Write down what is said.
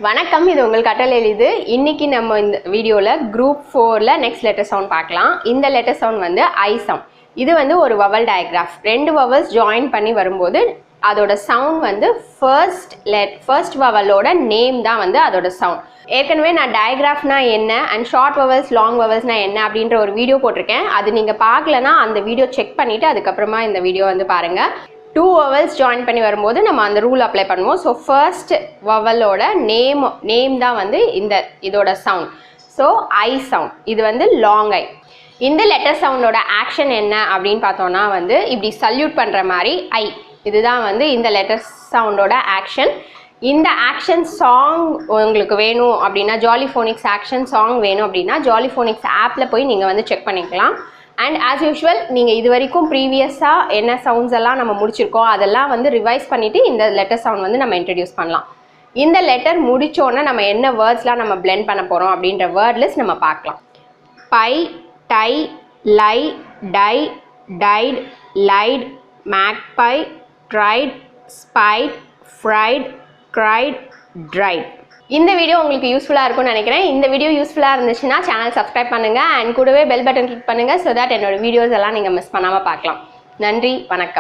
வணக்கம், இது உங்கள் கட்டல் எளிது. இன்னைக்கு நம்ம இந்த வீடியோல குரூப் 4ல நெக்ஸ்ட் லெட்டர் சவுண்ட் பார்க்கலாம். இந்த லெட்டர் சவுண்ட் வந்து ஐ சவுண்ட். இது வந்து ஒரு வவல் டயக்ராஃப். ரெண்டு வவல்ஸ் ஜாயின் பண்ணி வரும்போது அதோட சவுண்ட் வந்து ஃபர்ஸ்ட் வவலோட நேம் தான் வந்து அதோட சவுண்ட். ஏற்கனவே நான் டயக்ராஃப்னா என்ன அண்ட் ஷார்ட் வவல்ஸ் லாங் வவல்ஸ்னா என்ன அப்படின்ற ஒரு வீடியோ போட்டிருக்கேன். அது நீங்கள் பார்க்கலன்னா அந்த வீடியோ செக் பண்ணிவிட்டு அதுக்கப்புறமா இந்த வீடியோ வந்து பாருங்கள். 2 vowels ஜாயின் பண்ணி வரும்போது நம்ம அந்த ரூல் அப்ளை பண்ணுவோம். ஸோ ஃபர்ஸ்ட் வவலோட நேம் தான் வந்து இதோட சவுண்ட். So I sound. இது வந்து லாங் ஐ. இந்த லெட்டர் சவுண்டோட ஆக்ஷன் என்ன அப்படின்னு பார்த்தோம்னா வந்து இப்படி சல்யூட் பண்ணுற மாதிரி ஐ. இதுதான் வந்து இந்த லெட்டர் சவுண்டோட ஆக்ஷன். இந்த ஆக்ஷன் சாங் உங்களுக்கு வேணும் அப்படின்னா ஜாலிஃபோனிக்ஸ் ஆக்ஷன் சாங் வேணும் அப்படின்னா ஜாலிஃபோனிக்ஸ் ஆப்பில் போய் நீங்கள் வந்து செக் பண்ணிக்கலாம். அண்ட் ஆஸ் யூஷுவல் நீங்கள் இது வரைக்கும் ப்ரீவியஸாக என்ன சவுண்ட்ஸ் எல்லாம் நம்ம முடிச்சிருக்கோம் அதெல்லாம் வந்து ரிவைஸ் பண்ணிவிட்டு இந்த லெட்டர் சவுண்ட் வந்து நம்ம இன்ட்ரடியூஸ் பண்ணலாம். இந்த லெட்டர் முடித்தோன்னே நம்ம என்ன வேர்ட்ஸ்லாம் நம்ம பிளெண்ட் பண்ண போகிறோம் அப்படின்ற வேர்ட் லிஸ்ட் நம்ம பார்க்கலாம். Pie, tie, lie, die, tight, light, magpie, tried, spite, fright, cried, tried. இந்த வீடியோ உங்களுக்கு யூஸ்ஃபுல்லாக இருக்கும்னு நினைக்கிறேன். இந்த வீடியோ யூஸ்ஃபுல்லாக இருந்துச்சுன்னா சேனல் சப்ஸ்கிரைப் பண்ணுங்கள் அண்ட் கூடவே பெல் பட்டன் கிளிக் பண்ணுங்கள். ஸோ தட் என்னோட வீடியோஸ் எல்லாம் நீங்கள் மிஸ் பண்ணாமல் பார்க்கலாம். நன்றி, வணக்கம்.